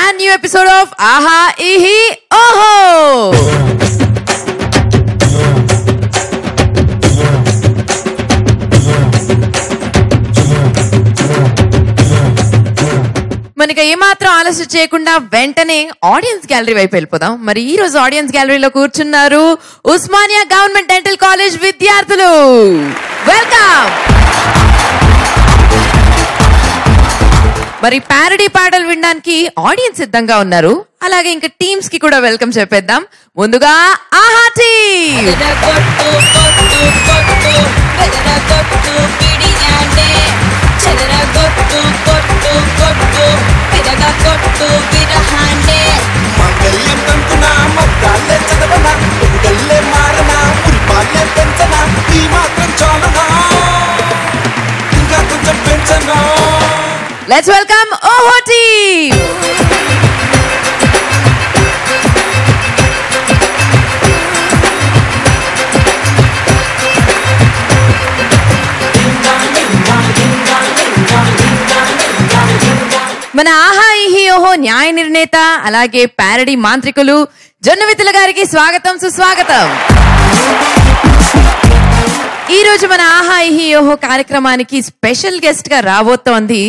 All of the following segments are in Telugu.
brand new episode of Aha Ihi Oho. మనకి ఏమాత్రం ఆలస్యం చేయకుండా వెంటనే ఆడియన్స్ గ్యాలరీ వైపు వెళ్ళిపోదాం. మరి ఈ రోజు ఆడియన్స్ గ్యాలరీలో కూర్చున్నారు ఉస్మానియా గవర్నమెంట్ డెంటల్ కాలేజ్ విద్యార్థులు. వెల్కమ్. మరి ప్యారడీ పాటలు వినడానికి ఆడియన్స్ సిద్ధంగా ఉన్నారు. అలాగే ఇంకా టీమ్స్ కి కూడా వెల్కమ్ చెప్పేద్దాం. ముందుగా ఆహా team. Let's welcome Oho team. మన ఆహా ఇహి ఓహో న్యాయ నిర్ణేత అలాగే ప్యారడీ మాంత్రికులు జొన్నవితుల గారికి స్వాగతం సుస్వాగతం. ఈ రోజు మన ఆహా ఇహి ఓహో కార్యక్రమానికి స్పెషల్ గెస్ట్ గా రాబోతోంది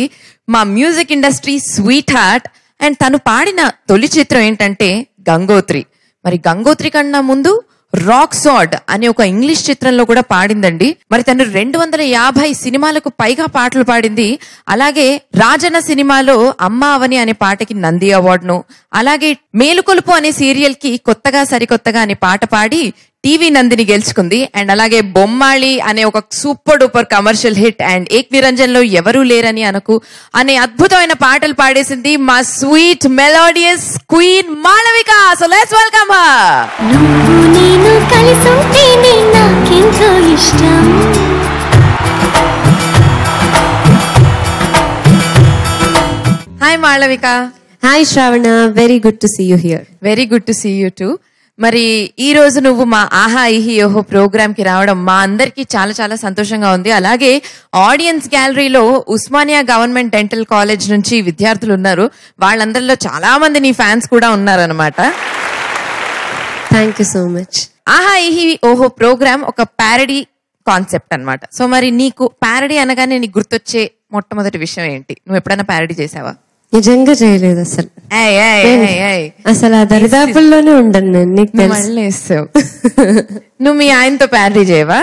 మా music industry sweet heart. And తను పాడిన తొలి చిత్రం ఏంటంటే గంగోత్రి. మరి గంగోత్రి కన్నా ముందు రాక్ సాడ్ అనే ఒక ఇంగ్లీష్ చిత్రంలో కూడా పాడిందండి. మరి తను 250 సినిమాలకు పైగా పాటలు పాడింది. అలాగే రాజన్న సినిమాలో అమ్మ అవని అనే పాటకి నంది అవార్డును, అలాగే మేలుకొలుపు అనే సీరియల్ కి కొత్తగా సరికొత్తగా అనే పాట పాడి టీవీ నందిని గెలుచుకుంది. అండ్ అలాగే బొమ్మాళి అనే ఒక super duper commercial hit and Ek Niranjan లో ఎవరూ లేరని అనకు అనే అద్భుతమైన పాటలు పాడేసింది మా sweet melodious queen Malavika. So let's welcome her. Hi Malavika. Hi Shravana, very good to see you here. Very good to see you too. మరి ఈ రోజు నువ్వు మా ఆహా ఇహి ఓహో ప్రోగ్రామ్ కి రావడం మా అందరికి చాలా చాలా సంతోషంగా ఉంది. అలాగే ఆడియన్స్ గ్యాలరీలో ఉస్మానియా గవర్నమెంట్ డెంటల్ కాలేజ్ నుంచి విద్యార్థులు ఉన్నారు. వాళ్ళందరిలో చాలా మంది నీ ఫ్యాన్స్ కూడా ఉన్నారనమాట. Thank you so much. ఆహా ఇహి ఓహో ప్రోగ్రామ్ ఒక ప్యారడీ కాన్సెప్ట్ అన్నమాట. సో మరి నీకు ప్యారడీ అనగానే నీకు గుర్తొచ్చే మొట్టమొదటి విషయం ఏంటి? నువ్వు ఎప్పుడైనా ప్యారడీ చేసావా? నిజంగా చేయలేదు అసలు. అసలు ఆ దరిదాపుల్లోనే ఉండను నేను. నీకు తెలుసు. నువ్వు మీ ఆయనతో ప్యారడీ చేయవా?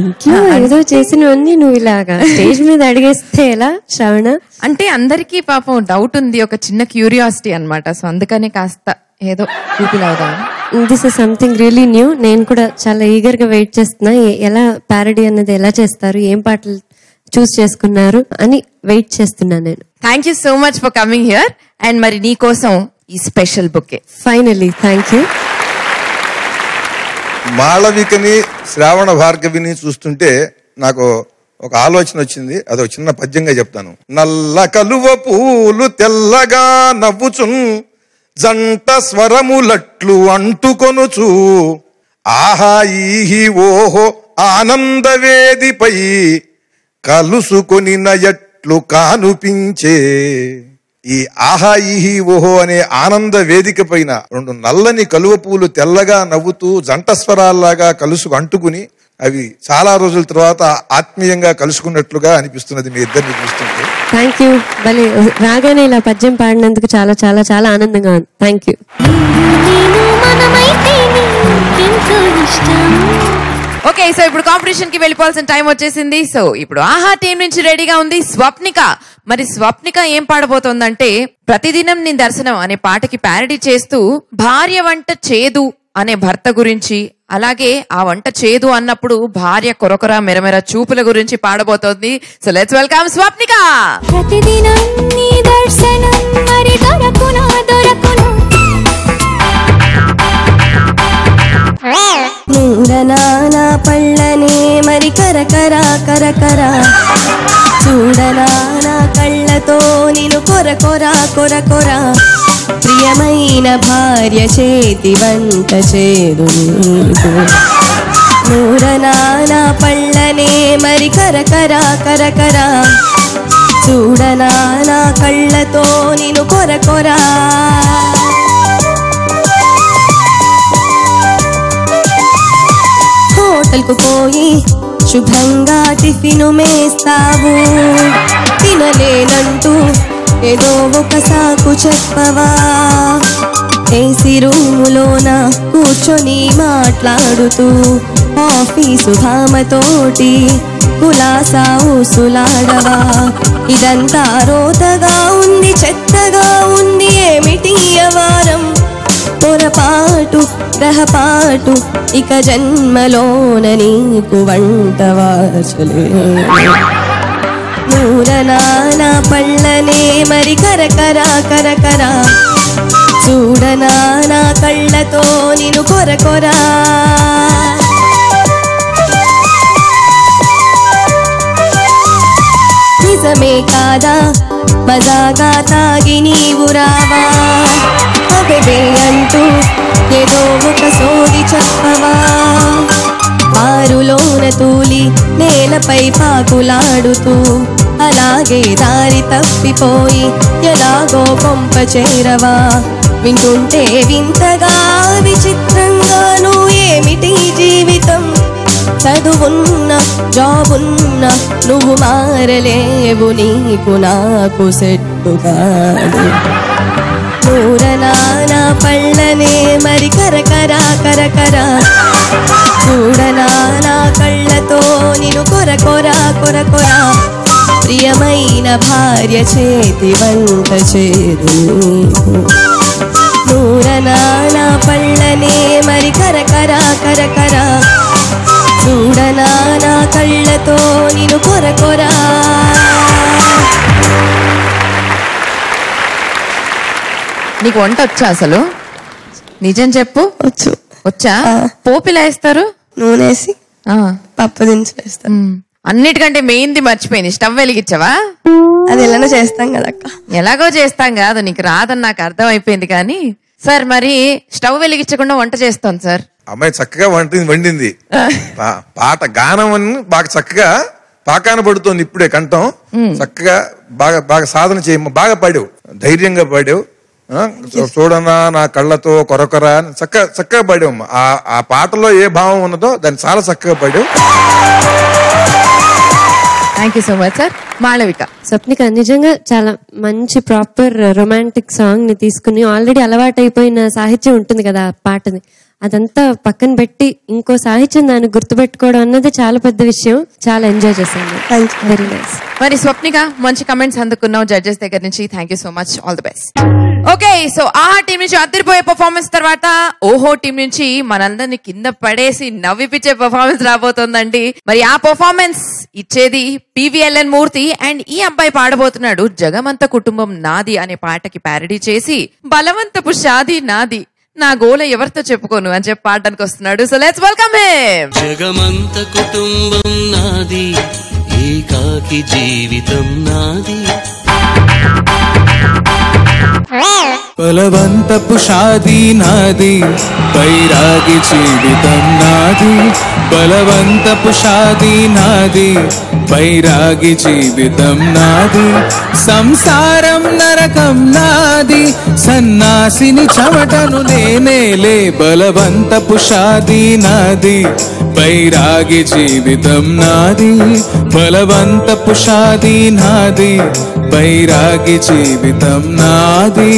ఇంట్లో ఏదో చేసినవన్నీ నువ్వు ఇలాగా స్టేజ్ మీద అడిగేస్తే ఎలా శ్రావణ? అంటే అందరికీ పాపం డౌట్ ఉంది, ఒక చిన్న క్యూరియాసిటీ అన్నమాట. సో అందుకనే కాస్త ఏదో చూపిలాగా. This is something really new. నేను కూడా చాలా ఈగర్ గా వెయిట్ చేస్తున్నా. ఎలా ప్యారడీ అన్నది ఎలా చేస్తారు, ఏం పాటలు చూస్ చేసుకున్నారు అని వెయిట్ చేస్తున్నా నేను. Thank you so much for coming here. And మరి నీ కోసం ఈ special bouquet. Finally thank you. మాళవికని శ్రావణ భార్గవిని చూస్తుంటే నాకు ఒక ఆలోచన వచ్చింది. అదొక చిన్న పద్యంగా చెప్తాను. నల్ల కలువ పూలు తెల్లగా నవ్వుచున్ జంట స్వరములట్లు అంటుకొనుచు ఆహా ఈహి ఓహో ఆనందవేదిపై కలుసుకొని నయట్లు కానుపించే. ఈ ఆహా ఈహి ఓహో అనే ఆనంద వేదిక పైన 2 నల్లని కలువ పూలు తెల్లగా నవ్వుతూ జంట స్వరాల్లాగా అంటుకుని అవి చాలా రోజుల తర్వాత ఆత్మీయంగా కలుసుకున్నట్లుగా అనిపిస్తున్నది మీ ఇద్దరిని చూస్తుంటే. Thank you. భలే రాగానే ఇలా పద్యం పాడినందుకు చాలా చాలా చాలా ఆనందంగా ఉంది. Thank you. ఓకే, సో ఇప్పుడు కాంపిటీషన్ కి వెళ్ళిపోవాల్సిన టైం వచ్చేసింది. సో ఇప్పుడు ఆహా టీం నుంచి రెడీగా ఉంది స్వప్నిక. మరి స్వప్నిక ఏం పాడబోతోందంటే ప్రతిదినం నీ దర్శనం అనే పాటకి ప్యారడీ చేస్తూ భార్య వంట చేదు అనే భర్త గురించి, అలాగే ఆ వంట చేదు అన్నప్పుడు భార్య కొరకొర మెరమెర చూపుల గురించి పాడబోతోంది. So let's welcome Swapnika. ప్రతిదినం నీ దర్శనం మరి దొరకునా దొరకునా చూడనా పళ్ళనే మరి కరకరా కరకరా చూడనా కళ్ళతో నిన్ను కొరకొరా కొరకొరా ప్రియమైన భార్య చేతి వంట చేదు చూడనా పళ్ళనే మరి కరకరా కరకరా చూడనా కళ్ళతో కొర కొరా. హోటల్కు పోయి శుభ్రంగా టిఫిను మేస్తావు, తినలేనంటూ ఏదో ఒక సాకు చెప్పవా. ఏసీ రూములోన కూర్చొని మాట్లాడుతూ ఆఫీసు భామతోటి కులాసా ఊసులాడవా. ఇదంతా రోతగా ఉంది, చెత్తగా ఉంది, ఏమిటి అవారం, పొరపాటు గ్రహపాటు, ఇక జన్మలోన నీకు వంటవాచలే. నూరనానా పళ్ళనే మరి కరకరా కరకరా, చూడనానా కళ్ళతో నిన్ను కొర కొరా. నిజమే కాదా మజాగా తాగి నీవు రావా, అబెబే అంటూ ఏదో ఒక సోది చెప్పవా. ఆరులోన తూలి నేలపై పాకులాడుతూ అలాగే దారి తప్పిపోయి ఎలాగో కొంప చేరవా. వింటుంటే వింతగా విచిత్రంగాను ఏమిటి జీవితం, చదువున్న జాబున్న నువ్వు మారలేవు, నీకు నాకు సెట్టుగాడు. నూరనానా పళ్ళనే మరి కరకరా కరకరా, చూడనానా కళ్ళతో నిన్ను కొర కొరా కొర కొరా. ప్రియమైన భార్య చేతి వంట చేదు నీకు. నూరనానా పళ్ళనే మరి కరకరా కరకరా, చూడనానా కళ్ళతో నిన్ను కొర కొరా. నీకు వంట వచ్చా అసలు? నిజం చెప్పు. వచ్చు. వచ్చా? పోపిలా వేస్తారు? నూనెసి పప్పు దినుసులు వేస్తాను. అన్నిటికంటే మెయిన్ది మర్చిపోయింది, స్టవ్ వెలిగించవా? అది ఎలానో చేస్తాం కదక్క. ఎలాగో చేస్తాం కాదు, నీకు రాదని నాకు అర్థం అయిపోయింది. కానీ సార్ మరి స్టవ్ వెలిగించకుండా వంట చేస్తాను సార్. అమ్మాయి చక్కగా వండింది, పాట గానం బాగా చక్కగా పాకాన పడుతోంది ఇప్పుడే కంఠం. చక్కగా బాగా బాగా సాధన చేయమ్మ, బాగా పాడావు, ధైర్యంగా పాడావు. చూడనా నా కళ్ళతో కొరకొర చక్కగా పాడావు. ఆ పాటలో ఏ భావం ఉన్నదో దాన్ని చాలా చక్కగా పాడావు. Thank you so much sir. Malavika. Swapnika నిజంగా చాలా మంచి ప్రాపర్ రొమాంటిక్ సాంగ్ ని తీసుకుని ఆల్రెడీ అలవాటైపోయిన సాహిత్యం ఉంటుంది కదా పాటది, అదంతా పక్కన పెట్టి ఇంకో సాహిత్యం దాన్ని గుర్తుపెట్టుకోవడం అన్నది చాలా పెద్ద విషయం. చాలా ఎంజాయ్ చేశాను. Very nice. మరి స్వప్నిక మంచి కమెంట్స్ అందుకున్నావు జడ్జెస్ దగ్గర నుంచి. Thank you so much. All the best. Okay, so ఆహా టీం నుంచి అదిరిపోయే పర్ఫార్మెన్స్ తర్వాత ఓహో టీం నుంచి మనందరినీ కింద పడేసి నవ్విపించే పర్ఫార్మెన్స్ రాబోతోందండి. మరి ఆ పర్ఫార్మెన్స్ ఇచ్చేది PVLN మూర్తి. అండ్ ఈ అబ్బాయి పాడబోతున్నాడు జగమంత కుటుంబం నాది అనే పాటకి ప్యారడీ చేసి బలవంతపు షాదీ నాది నా గోల ఎవరితో చెప్పుకోను అని చెప్పి పాడడానికి వస్తున్నాడు. So let's welcome him. జగమంత కుటుంబం నాది, ఏకాకి జీవితం నాది, బలవంతపు షాదీ నాది, బైరాగి జీవితం నాది. బలవంతపు షాదీ నాది, బైరాగి జీవితం నాది. సంసారం నరకం నాది, సన్నాసిని చెమటను నేనేలే. బలవంతపు షాదీ నాది, బైరాగి జీవితం నాది. బలవంతపు షాదీ నాది, బైరాగి జీవితం నాది.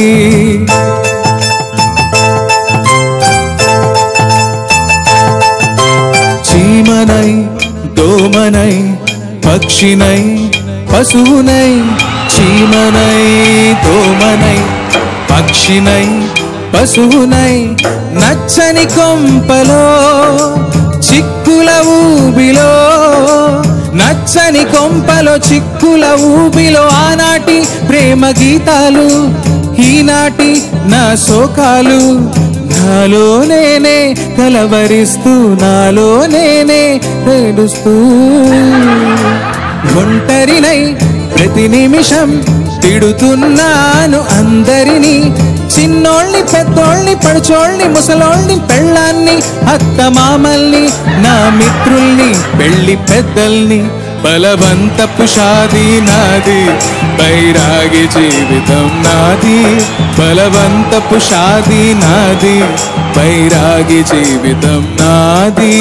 చీమనై దోమనై పక్షినై పశువునై, చీమనై దోమనై పక్షినై పశువునై, నచ్చని కొంపలో చిక్కుల ఊబిలో, నచ్చని కొంపలో చిక్కుల ఊబిలో. ఆనాటి ప్రేమ గీతాలు, ఈనాటి నా శోకాలు, నాలో నేనే కలవరిస్తూ, నాలో నేనే ఏడుస్తూ. ఒంటరినై ప్రతి నిమిషం తిడుతున్నాను అందరినీ, చిన్నోళ్ళని పెద్దోళ్ళని పడుచోళ్ళని ముసలోళ్ళని పెళ్ళాన్ని అత్త మామల్ని, నా మిత్రుల్ని పెళ్లి పెద్దల్ని, బలవంతపు షాదీ నాది, బైరాగి జీవితం నాది. బలవంతపు షాదీ నాది, బైరాగి జీవితం నాది.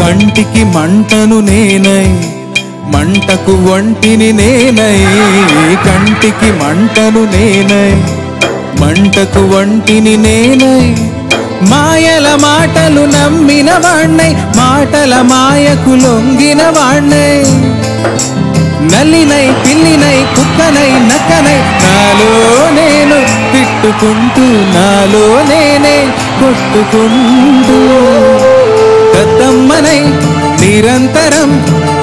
కంటికి మంటను నేనై, మంటకు ఒంటిని నేనై. కంటికి మంటను నేనై, మంటకు ఒంటిని నేనై. మాయల మాటలు నమ్మిన వాణ్ణై, మాటల మాయకు లొంగిన వాణ్ణై. నల్లినై పిల్లినై కుక్కనై నక్కనై, నాలో నేను తిట్టుకుంటూ, నాలో నేనే కొట్టుకుంటూ. దద్దమ్మనై నిరంతరం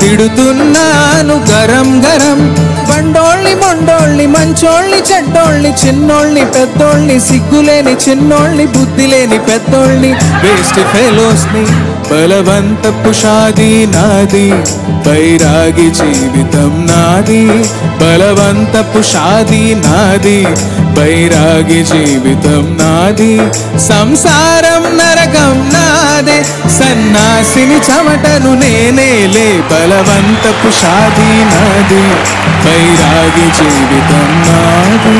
తిడుతున్నాను గరం గరం. బండోళ్ళి మొండోళ్ళి, మంచోళ్ళి చెడ్డోళ్ళి, చిన్నోళ్ళి పెద్దోళ్ళి, సిగ్గులేని చిన్నోళ్ళి, బుద్ధి లేని పెద్దోళ్ళి, వేస్ట్ ఫెలోస్ ని. బలవంతపు షాదీ నాది, బైరాగి జీవితం నాది. బలవంతపు షాదీ నాది, బైరాగి జీవితం నాది. సంసారం నరకం నాదే, సన్నాసిని చెమటను నేనేలే. బలవంతపు షాదీ నాది, బైరాగి జీవితం నాది.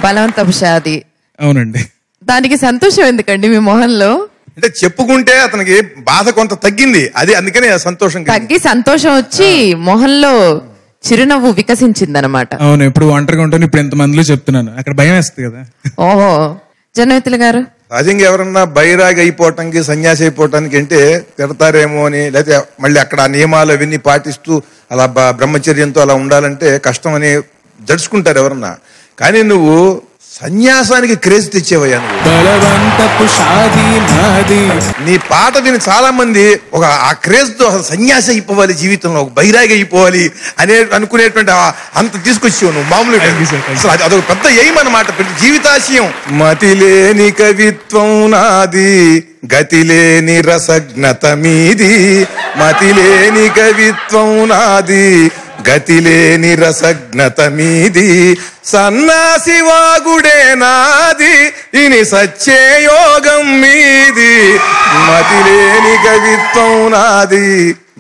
బలవంతపు షాదీ. అవునండి. దానికి సంతోషం ఎందుకండి మీ మొహంలో? అంటే చెప్పుకుంటే అతనికి బాధ కొంత తగ్గింది, అది అందుకనే సంతోషం కలిగింది. తగ్గి సంతోషం వచ్చి మొహంలో చిరునవ్వు వికసించిందనమాట. అవును, ఇప్పుడు ఒంటరిగా ఉంటాను, ఇప్పుడు ఎంత మందిలో చెప్తున్నాను, అక్కడ భయం వేస్తుంది కదా. ఓహో, జనమిత్రులు గారు సహజంగా ఎవరన్నా బైరాగి అయిపోవటానికి, సన్యాసి అయిపోవటానికి అంటే తిడతారేమో అని, లేకపోతే మళ్ళీ అక్కడ ఆ నియమాలు అవన్నీ పాటిస్తూ అలా బ్రహ్మచర్యంతో అలా ఉండాలంటే కష్టం అని జడుచుకుంటారు ఎవరన్నా. కానీ నువ్వు సన్యాసానికి క్రేజ్ తెచ్చేవయ్యా నువ్వు. బలవంతపు షాదీ నాది. నీ పాట విని చాలా మంది ఒక ఆ క్రేజ్ తో సన్యాసి అయిపోవాలి, జీవితంలో ఒక బైరాగి అయిపోవాలి అనే అనుకునేటువంటి అంత తీసుకొచ్చావు నువ్వు. మామూలుగా అసలు అదొక పెద్ద ఎయిమ్ అన్నమాట, జీవితాశయం. మతిలేని కవిత్వం నాది, గతిలేని రసజ్ఞత మీది. మతిలేని కవిత్వం నాది, గతిలేని రసజ్ఞత మీది. సన్నాసి వాగుడే నాది, ఇని సచ్చే యోగం మీది. మతిలేని కవిత్వం నాది,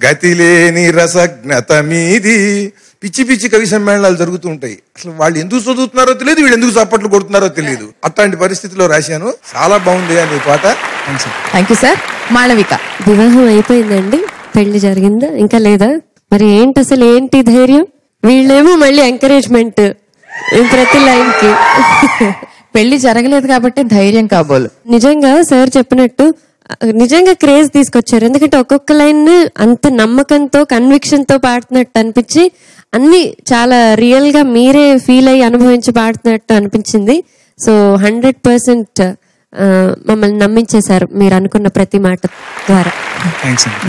గతిలేని రసజ్ఞత మీది. పిచ్చి పిచ్చి కవి సమ్మేళనాలు జరుగుతూ ఉంటాయి. అసలు వాళ్ళు ఎందుకు చదువుతున్నారో తెలియదు, వీళ్ళు ఎందుకు చప్పట్లు కొడుతున్నారో తెలియదు. అట్లాంటి పరిస్థితిలో రాశాను. చాలా బాగుంది అని పాట. Thank you sir. మాళవిక, వివాహం అయిపోయిందండి, పెళ్లి జరిగిందా ఇంకా లేదా? మరి ఏంటి అసలు, ఏంటి ధైర్యం? వీళ్ళేమో మళ్ళీ ఎంకరేజ్మెంట్ ప్రతి లైన్ కి. పెళ్లి జరగలేదు కాబట్టి ధైర్యం కాబోలు. నిజంగా సార్ చెప్పినట్టు నిజంగా క్రేజ్ తీసుకొచ్చారు. ఎందుకంటే ఒక్కొక్క లైన్ అంత నమ్మకంతో, కన్విక్షన్ తో పాడుతున్నట్టు అనిపించి, అన్ని చాలా రియల్ గా మీరే ఫీల్ అయ్యి అనుభవించి పాడుతున్నట్టు అనిపించింది. సో 100% మమ్మల్ని నమ్మించేశారు మీరు అనుకున్న ప్రతి మాట ద్వారా.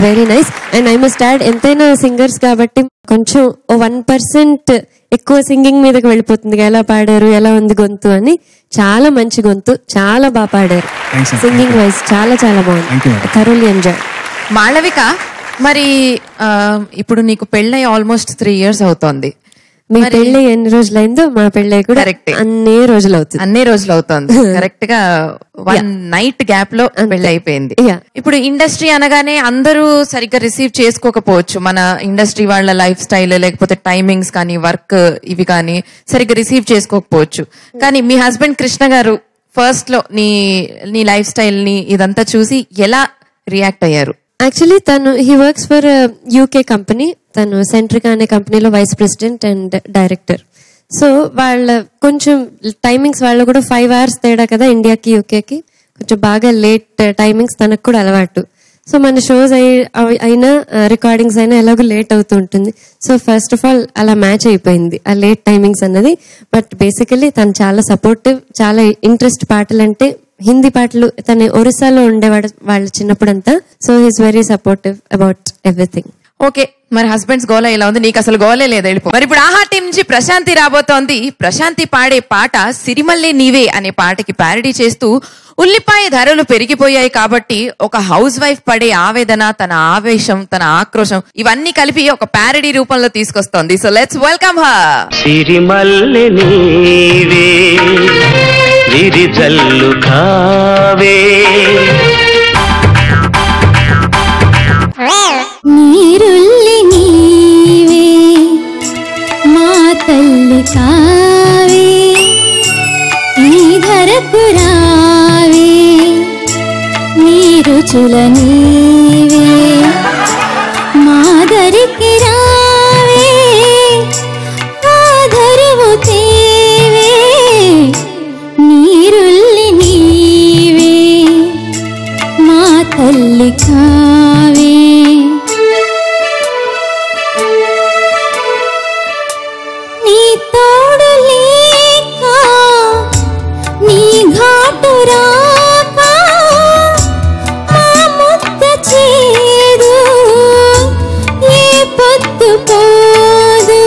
Very nice. And I must add, ఎంతైనా సింగర్స్ కాబట్టి కొంచెం 1% ఎక్కువ సింగింగ్ మీదకి వెళ్ళిపోతుంది. ఎలా పాడారు, ఎలా ఉంది గొంతు అని. చాలా మంచి గొంతు, చాలా బాగా పాడారు. సింగింగ్ వైజ్ చాలా చాలా బాగుంది. Thoroughly enjoy. మాళవిక, మరి ఇప్పుడు నీకు పెళ్ళై ఆల్మోస్ట్ 3 years అవుతోంది. మీ పెళ్ళి ఎన్ని రోజులైందో మా పెళ్ళి కూడా అన్ని రోజులు అవుతుంది. అన్ని రోజులు అవుతుంది. కరెక్ట్ గా 1 night గ్యాప్ లో పెళ్లి అయిపోయింది. ఇప్పుడు ఇండస్ట్రీ అనగానే అందరూ సరిగ్గా రిసీవ్ చేసుకోకపోవచ్చు. మన ఇండస్ట్రీ వాళ్ళ లైఫ్ స్టైల్, లేకపోతే టైమింగ్స్ కానీ, వర్క్ ఇవి కానీ సరిగ్గా రిసీవ్ చేసుకోకపోవచ్చు. కానీ మీ హస్బెండ్ కృష్ణ గారు ఫస్ట్ లో నీ లైఫ్ స్టైల్ ని ఇదంతా చూసి ఎలా రియాక్ట్ అయ్యారు? యాక్చువల్లీ తను he works for UK company. తను సెంట్రికా అనే కంపెనీలో vice president and director. So వాళ్ళ కొంచెం టైమింగ్స్ వాళ్ళు కూడా 5 hours తేడా కదా ఇండియాకి యూకేకి. కొంచెం బాగా లేట్ టైమింగ్స్ తనకు కూడా అలవాటు. సో మన షోస్ అయినా రికార్డింగ్స్ అయినా ఎలాగో లేట్ అవుతూ ఉంటుంది. సో ఫస్ట్ ఆఫ్ ఆల్ అలా మ్యాచ్ అయిపోయింది ఆ లేట్ టైమింగ్స్ అన్నది. బట్ బేసికలీ తను చాలా సపోర్టివ్, చాలా ఇంట్రెస్ట్ పాటలంటే. హిందీ పాటలు తను ఒరిస్సాలో ఉండేవాడు వాళ్ళ చిన్నప్పుడంతా. So he's very supportive about everything. Okay, మరి హస్బెండ్స్ గోల ఇలా ఉంది, నీకు అసలు గోలే లేదు, వెళ్ళిపో. మరి ఇప్పుడు ఆహా టీం నుంచి ప్రశాంతి రాబోతోంది. ప్రశాంతి పాడే పాట సిరిమల్లే నీవే అనే పాటకి ప్యారడీ చేస్తూ ఉల్లిపాయ ధరలు పెరిగిపోయాయి కాబట్టి ఒక హౌస్ వైఫ్ పడే ఆవేదన, తన ఆవేశం, తన ఆక్రోశం ఇవన్నీ కలిపి ఒక ప్యారడీ రూపంలో తీసుకొస్తోంది. So let's welcome her. సిరిమల్లె నీవే విరిజల్లు కావే నీరుల్లి నీవే మా తల్లి కావే నీ ధరకు రావే నీ రుచుల నీవే మా దరికి రావే ఆధరువు తేవే నీరుల్లి నీవే మా తల్లి కావే నీ తోడు లేక నీ ఘాటు రాక మా ముద్ద చేదు ఏ పొద్దు పోదు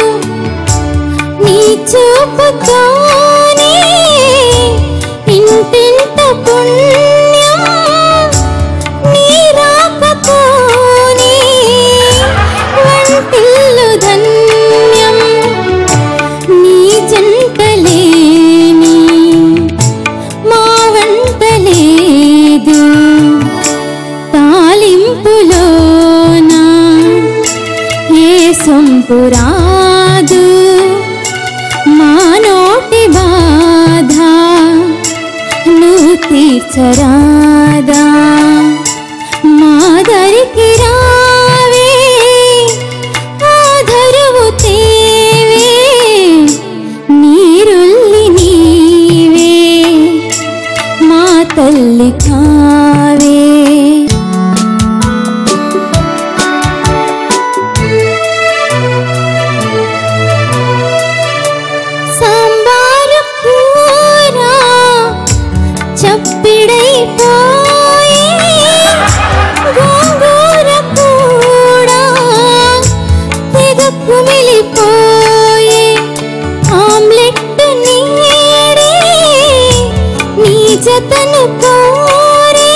నీ చూపుతోనే ఇంటింట పుణ్యం నీ రాకతోనే వంటిల్లు ధన్యం నీ జంటలేని మా వంట లేదు తాలింపులోన ఏ సొంపురాదు మా నోటి బాధ నువ్వు తీర్చరాదా మా దరికి రావే ఆధరువు తేవే నీరుల్లి నీవే మా తల్లి కావే సాంబారు కూర చప్పిడైపోయి గోంగూర కూడా తెగ కుమిలిపోయి ఆమ్లెట్ నీడే నీ జతను కోరే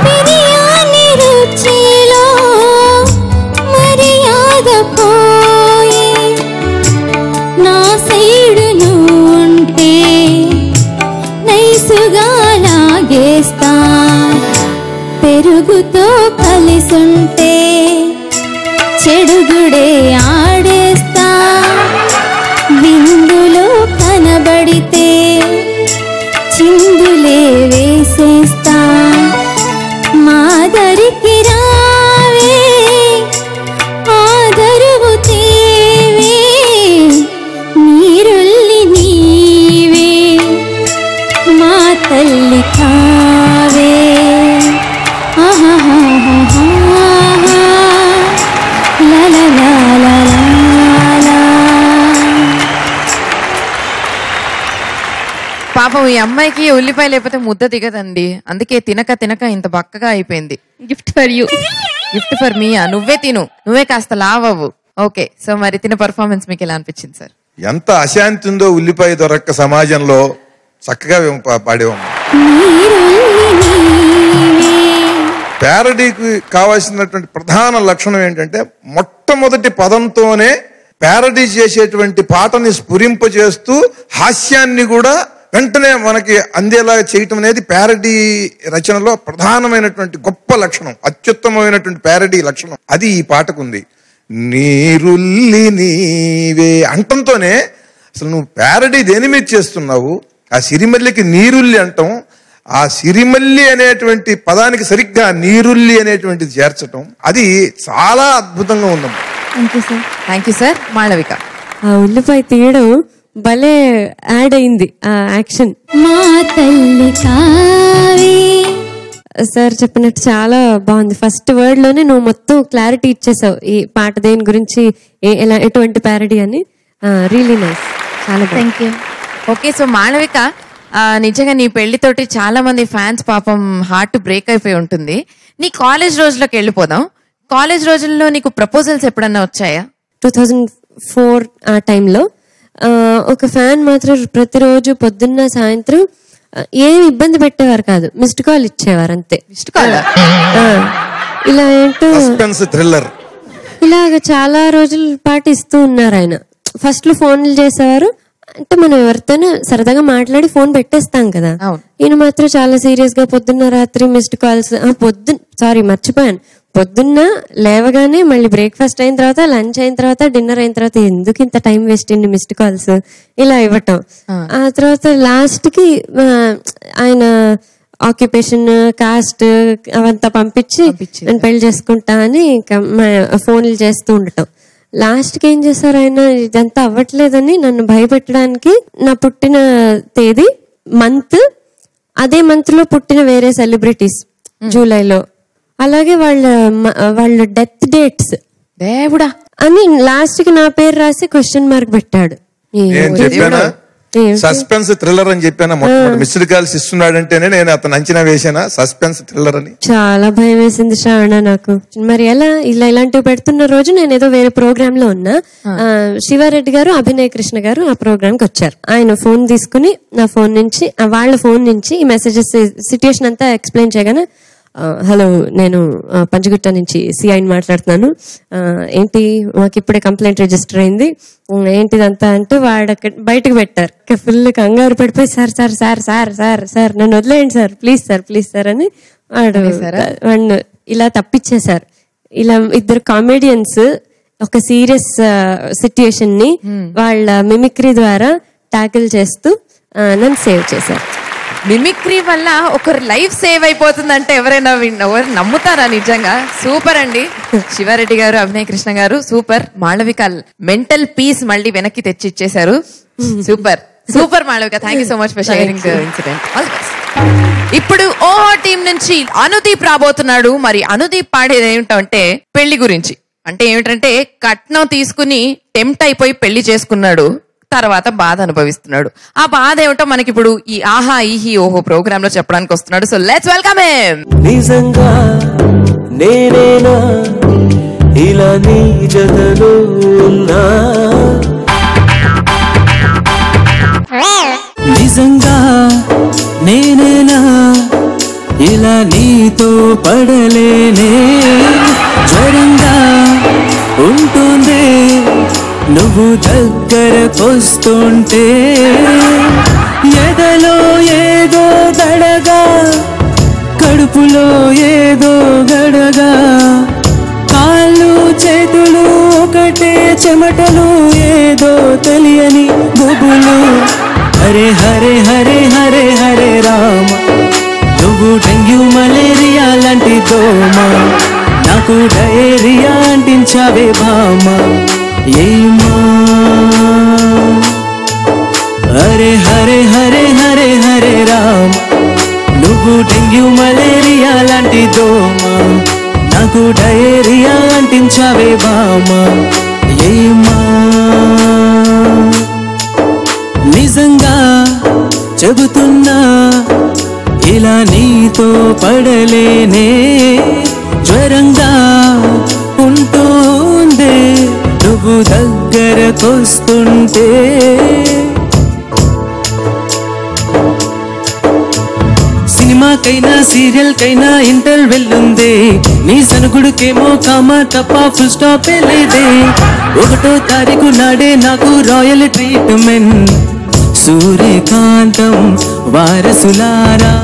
బిర్యానీ రుచిలో మర్యాద పోయి నా సైడును ఉంటే నైసుగా లాగేస్తా పెరుగుతో కలిసుంటే చెడుగుడే ఆడేస్తా బిందులో కనబడితే చిందులే వేసేస్తా మా దరికి రావే ఆధరువు తేవే నీరుల్లి నీవే మా తల్లి కావే ఆహాహాహాహా లా లా లా లా లా. పాపం ఈ అమ్మాయికి ఉల్లిపాయ లేకపోతే ముద్ద దిగదండి, అందుకే తినక తినక ఇంత బక్కగా అయిపోయింది. Gift for you. Gift for me. నువ్వే తిను, నువ్వే కాస్త లావవు. ఓకే, సో మరి తిన పర్ఫార్మెన్స్ మీకు ఎలా అనిపించింది సార్? ఎంత అశాంతి ఉందో ఉల్లిపాయ దొరక్క సమాజంలో చక్కగా పాడేవమ్మా. ప్యారడీకి కావాల్సినటువంటి ప్రధాన లక్షణం ఏంటంటే మొట్టమొదటి పదంతోనే ప్యారడీ చేసేటువంటి పాటని స్ఫురింపజేస్తూ హాస్యాన్ని కూడా వెంటనే మనకి అందేలా చేయటం అనేది ప్యారడీ రచనలో ప్రధానమైనటువంటి గొప్ప లక్షణం, అత్యుత్తమమైనటువంటి ప్యారడీ లక్షణం. అది ఈ పాటకు ఉంది. నీరుల్లి నీవే అంటంతోనే అసలు నువ్వు ప్యారడీ దేని మీద చేస్తున్నావు? ఆ సిరిమల్లికి నీరుల్లి అంటాం, ఆ సిరిమల్లి అనేటువంటి పదానికి సరిగ్గా నీరుల్లి అనేటువంటిది చేర్చటం, అది చాలా అద్భుతంగా ఉందమ్మా. Thank you sir. మాళవిక. ఆ ఉల్లిపాయ తీయడం భలే యాడ్ అయింది ఆ యాక్షన్. మా తల్లి కావే. సార్ చెప్పినట్టు చాలా బాగుంది. ఫస్ట్ వర్డ్ లోనే నువ్వు మొత్తం క్లారిటీ ఇచ్చేసావు ఈ పాట దేని గురించి, ఎలా ఎటువంటి ప్యారడీ అని. రియలీ నైస్, చాలా బాగుంది. Thank you. Okay, so Malavika, నిజంగా నీ పెళ్లితోటి చాలా మంది ఫ్యాన్స్ పాపం హార్ట్ బ్రేక్ అయిపోయి ఉంటుంది. నీ కాలేజ్ రోజులకు వెళ్ళిపోదాం. కాలేజ్ రోజుల్లో నీకు ప్రపోజల్స్ ఎప్పుడన్నా వచ్చాయా? 2004 ఆ టైంలో ఒక ఫ్యాన్ మాత్రం ప్రతిరోజు పొద్దున్న సాయంత్రం ఏం ఇబ్బంది పెట్టేవారు కాదు, మిస్డ్ కాల్ ఇచ్చేవారు అంతే. మిస్డ్ కాల్ ఇలా ఏంటో సస్పెన్స్ థ్రిల్లర్ ఇలాగ చాలా రోజుల పాటు ఇస్తూ ఉన్నారు ఆయన. ఫస్ట్ లో ఫోన్లు చేసేవారు, అంటే మనం ఎవరితోనూ సరదాగా మాట్లాడి ఫోన్ పెట్టేస్తాం కదా. ఈయన మాత్రం చాలా సీరియస్ గా పొద్దున్న రాత్రి మిస్డ్ కాల్స్. మర్చిపోయాను, పొద్దున్న లేవగానే మళ్ళీ బ్రేక్ఫాస్ట్ అయిన తర్వాత, లంచ్ అయిన తర్వాత, డిన్నర్ అయిన తర్వాత ఎందుకు ఇంత టైం వేస్ట్ ఇన్ని మిస్డ్ కాల్స్ ఇలా ఇవ్వటం. ఆ తర్వాత లాస్ట్ కి ఆయన ఆక్యుపేషన్, కాస్ట్ అవంతా పంపించి నేను పెళ్లి చేసుకుంటా అని ఇంకా ఫోన్లు చేస్తూ ఉండటం. లాస్ట్ కి ఏం చేశారు ఆయన, ఇదంతా అవ్వట్లేదని నన్ను భయపెట్టడానికి నా పుట్టిన తేదీ, మంత్, అదే మంత్ లో పుట్టిన వేరే సెలబ్రిటీస్ జూలైలో, అలాగే వాళ్ళ డెత్ డేట్స్ దేవుడా అని లాస్ట్ కి నా పేరు రాసి క్వశ్చన్ మార్క్ పెట్టాడు. సస్పెన్స్ థ్రిల్లర్ అని చెప్పాను. మొట్టమొదటి మిస్డ్ కాల్స్ ఇస్తున్నాడంటేనే నేను అతను అంచనా వేసానా సస్పెన్స్ థ్రిల్లర్ అని. చాలా భయం వేసింది శ్రావణ నాకు. మరి ఎలా ఇలాంటివి పెడుతున్న రోజు నేను ఏదో వేరే ప్రోగ్రామ్ లో ఉన్నా, శివారెడ్డి గారు, అభినయ్ కృష్ణ గారు ఆ ప్రోగ్రామ్ కి వచ్చారు. ఆయన ఫోన్ తీసుకుని నా ఫోన్ నుంచి, వాళ్ళ ఫోన్ నుంచి ఈ మెసేజెస్ సిచ్యుయేషన్ అంతా ఎక్స్ప్లెయిన్ చేయగానే, హలో నేను పంచగుట్ట నుంచి సిఐని మాట్లాడుతున్నాను, ఏంటి మాకు ఇప్పుడే కంప్లైంట్ రిజిస్టర్ అయింది, ఏంటిదంతా అంటే వాడు బయటకు పెట్టారు. ఫుల్ కంగారు పడిపోయి sir sir sir sir sir sir నన్ను వదిలేయండి సార్, ప్లీజ్ సార్ అని వాడు ఇలా తప్పించేశారు. ఇలా ఇద్దరు కామెడియన్స్ ఒక సీరియస్ సిచ్యుయేషన్ ని వాళ్ళ మిమిక్రీ ద్వారా టాకిల్ చేస్తూ నన్ను సేవ్ చేశారు. మిమిక్రీ వల్ల ఒకరు లైఫ్ సేవ్ అయిపోతుందంటే ఎవరైనా ఎవరు నమ్ముతారా? నిజంగా సూపర్ అండి. శివారెడ్డి గారు, అభినయ్ కృష్ణ గారు సూపర్. మాళవిక మెంటల్ పీస్ మళ్ళీ వెనక్కి తెచ్చి ఇచ్చేశారు. Super super Malavika, thank you so much for sharing the incident. ఇప్పుడు ఓహో టీం నుంచి అనుదీప్ రాబోతున్నాడు. మరి అనుదీప్ పాడేది ఏమిటంటే పెళ్లి గురించి. అంటే ఏమిటంటే కట్నం తీసుకుని టెంప్ట్ అయిపోయి పెళ్లి చేసుకున్నాడు, తర్వాత బాధ అనుభవిస్తున్నాడు. ఆ బాధ ఏమిటో మనకి ఇప్పుడు ఈ ఆహా ఈహి ఓహో ప్రోగ్రామ్ లో చెప్పడానికి వస్తున్నాడు. So let's welcome him. నిజంగా నేనేనా ఇలా నీ జతలో ఉన్నా, నిజంగా నేనేనా ఇలా నీతో పడలేనే, జ్వరంగా ఉంటుందే నువ్వు దగ్గరకొస్తుంటే, ఎదలో ఏదో దడగా, కడుపులో ఏదో గడగా, కాళ్ళు చేతులు ఒకటే చెమటలు, ఏదో తెలియని గుబులు. హరే హరే హరే హరే హరే రామ, నువ్వు డెంగ్యూ మలేరియా లాంటి దోమ, నాకు డయేరియా అంటించావే భామ. ఏమా హరే హరే హరే హరే హరే రామ, నువ్వు డెంగ్యూ మలేరియా లాంటి దోమ, నాకు డయేరియా అంటించావే భామ. ఏమా నిజంగా చెబుతున్నా ఇలా నీతో పడలేనే, జ్వరంగా ఉంటుందే నువ్వు దగ్గరకొస్తుంటే. సినిమాకైనా సీరియల్ కైనా ఇంటర్వెల్ ఉందే, నీ సనుగుడుకేమో కామా తప్ప ఫుల్ స్టాప్ లేదే. 1వ తారీఖు నాడే నాకు రాయల్ ట్రీట్మెంట్, సూర్యకాంతం వారసులారా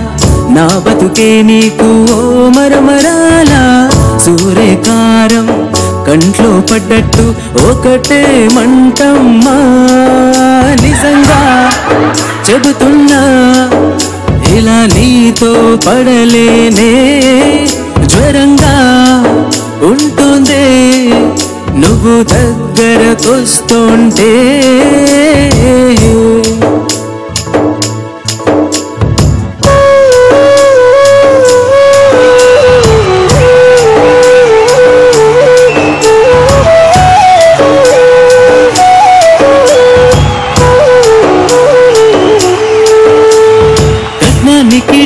నా బతుకే నీకు ఓ మరమరాల, సూర్యకారం కంట్లో పడ్డట్టు ఒకటే మంటమ్మా. నిజంగా చెబుతున్నా ఇలా నీతో పడలేనే, జ్వరంగా ఉంటుందే నువ్వు దగ్గరకొస్తుంటే.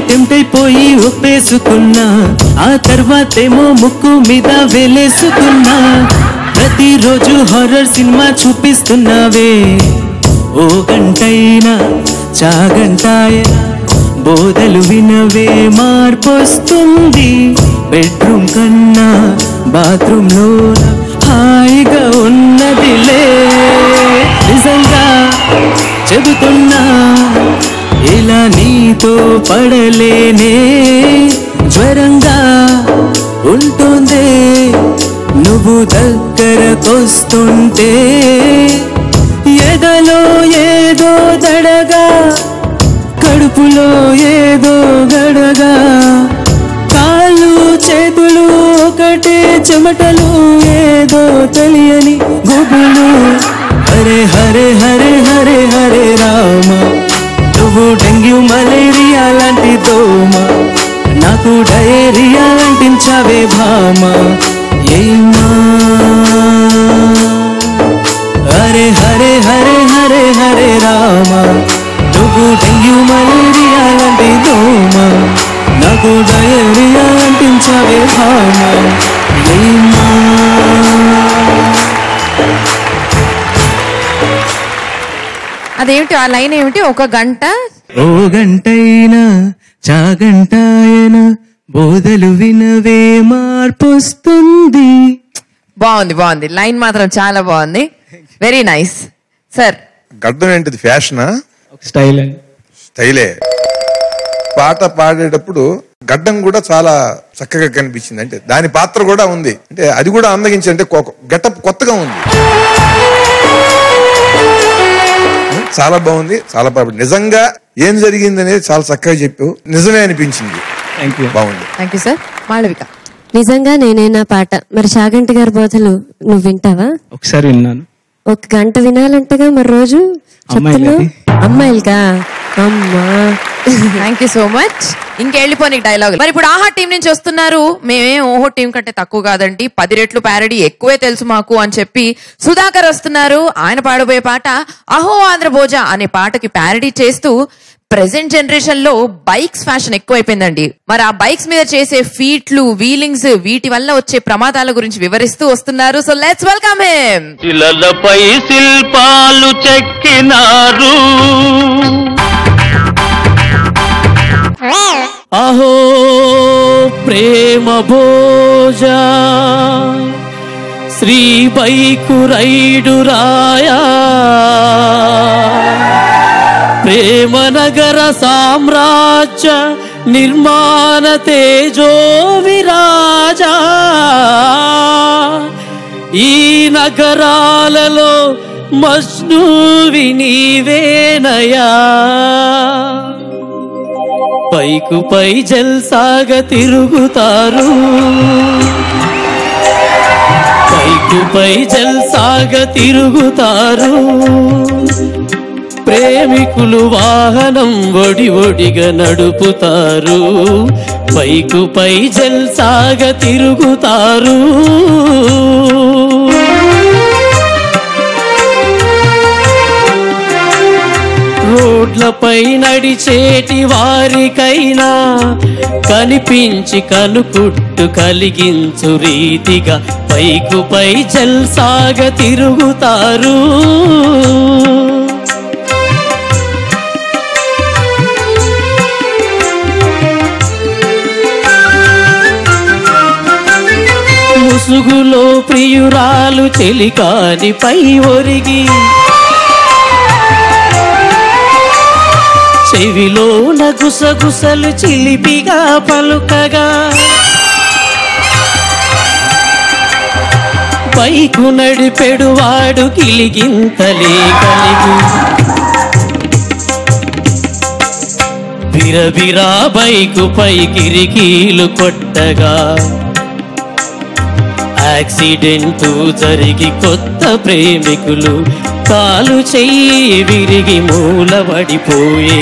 టెంప్ట్ అయిపోయి ఒప్పేసుకున్నా, ఆ తర్వాతేమో ముక్కు మీద వేలేసుకున్నా. ప్రతిరోజు హారర్ సినిమా చూపిస్తున్నావే, ఓ గంటైనా చాగంటాయనా బోధలు వినవే మార్పొస్తుంది. బెడ్రూమ్ కన్నా బాత్రూమ్ లో హాయిగా ఉన్నదిలే. నిజంగా చెబుతున్నా ఇలా నీతో పడలేనే. జ్వరంగా ఉంటుందే నువ్వు దగ్గరకొస్తుంటే. ఎదలో ఏదో దడగా, కడుపులో ఏదో గడగా, కాళ్ళు చేతులు ఒకటే చెమటలు, ఏదో తెలియని గుబులు. హరే హరే హరే హరే హరే రామ, నువ్వు డెంగ్యూ మలేరియా లాంటి దోమ, నాకు డయేరియా అంటించావే భామ. ఏమా హరే హరే హరే హరే హరే రామ, నువ్వు డెంగ్యూ మలేరియా లాంటి దోమ, నాకు డయేరియా అంటించావే భామ. ఏమా అదేమిటి ఆ లైన్ ఏమిటి? ఒక గంట ఓ గంటైనా చాగంటాయన బోధలు వినవే మార్పొస్తుంది. బాగుంది బాగుంది, లైన్ మాత్రం చాలా బాగుంది. Very nice sir. గడ్డం ఏంటిది? ఫ్యాషనా? స్టైల్ అండి. స్టైలే. పాట పాడేటప్పుడు గడ్డం కూడా చాలా చక్కగా కనిపించింది. అంటే దాని పాత్ర కూడా ఉంది, అంటే అది కూడా అందగించి, అంటే గెటప్ కొత్తగా ఉంది. చాలా బాగుంది, చాలా బాగుంది. నిజంగా ఏం జరిగింది అనేది చాలా చక్కగా చెప్పావు. నిజమే అనిపించింది. బాగుంది. Thank you sir. మాళవిక. నిజంగా నేనేనా పాట మరి చాగంటి గారి బోధలు నువ్వు వింటావా? ఒకసారి విన్నాను. ఒక గంట వినాలంటగా మరి రోజు చెప్తున్నావు. అమ్మాయిలుగా అమ్మా. Thank you so much. ఇంకెళ్ళిపోయి డైలాగ్. మరి ఇప్పుడు ఆహా టీం నుంచి వస్తున్నారు. మేమేం ఓహో టీం కంటే తక్కువ కాదండి, 10 రెట్లు ప్యారడీ ఎక్కువే తెలుసు మాకు అని చెప్పి సుధాకర్ వస్తున్నారు. ఆయన పాడబోయే పాట అహో ఆంధ్రభోజ అనే పాటకి ప్యారడీ చేస్తూ ప్రెసెంట్ జనరేషన్ లో బైక్స్ ఫ్యాషన్ ఎక్కువైపోయిందండి. మరి ఆ బైక్స్ మీద చేసే ఫీట్లు, వీలింగ్స్, వీటి వల్ల వచ్చే ప్రమాదాల గురించి వివరిస్తూ వస్తున్నారు. So let's welcome him. శిలలపై శిల్పాలు చెక్కినారు, అహో ప్రేమ భోజ శ్రీ బైకు రైడు రాయా, ప్రేమ నగర సామ్రాజ్య నిర్మాణ తేజో విరాజా. ఈ నగరాలలో మజ్నూవి నీవేనయా, పైకు పై జల్సాగా తిరుగుతారు, పైకు పై జల్సాగా తిరుగుతారు. ప్రేమికులు వాహనం ఒడి ఒడిగా నడుపుతారు, పైకు పై జల్సాగా తిరుగుతారు. రోడ్లపై నడిచేటి వారికైనా కనిపించి కనుకుట్టు కలిగించు రీతిగా పైకు పై జల్సాగా తిరుగుతారు. ముసుగులో ప్రియురాలు చెలికాని పై ఒరిగి, చెవిలో నగుసగుసలు చిలిపిగా పలుకగా, బైకు నడిపెడువాడు కిలిగింతలే కలిగి, బిరబిరా బైకు పై కిరికీలు కొట్టగా, యాక్సిడెంటు జరిగి కొత్త ప్రేమికులు కాలు చెయ్యి విరిగి మూలబడిపోయే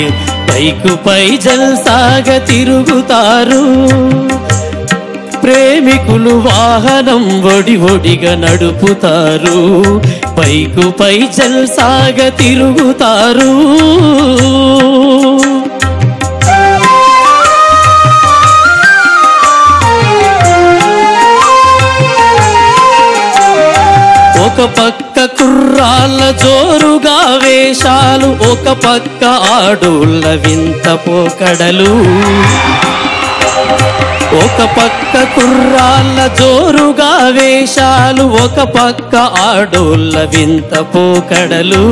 బైకు పై జల్సాగా తిరుగుతారు. ప్రేమికులు వాహనం ఒడి ఒడిగా నడుపుతారు, బైకు పై జల్సాగా తిరుగుతారు. ఒక పక్క కుర్రాళ్ళ జోరుగా వేషాలు, ఒక పక్క ఆడోళ్ళ వింత పోకడలు, ఒక పక్క కుర్రాళ్ళ జోరుగా వేషాలు, ఒక పక్క ఆడోళ్ళ వింత పోకడలు.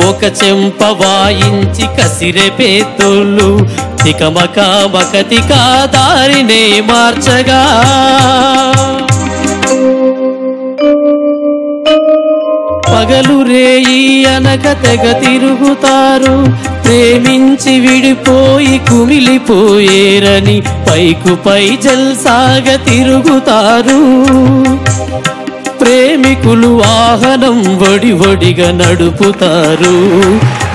ఒక చెంప వాయించి కసిరే పేతోళ్ళు తికమక మకతిక దారినే మార్చగా, పగలు రేయి అనక తెగ తిరుగుతారు, ప్రేమించి విడిపోయి కుమిలిపోయేరని పైకు పై జల్సాగ తిరుగుతారు. ప్రేమికులు వాహనం ఒడి ఒడిగా నడుపుతారు,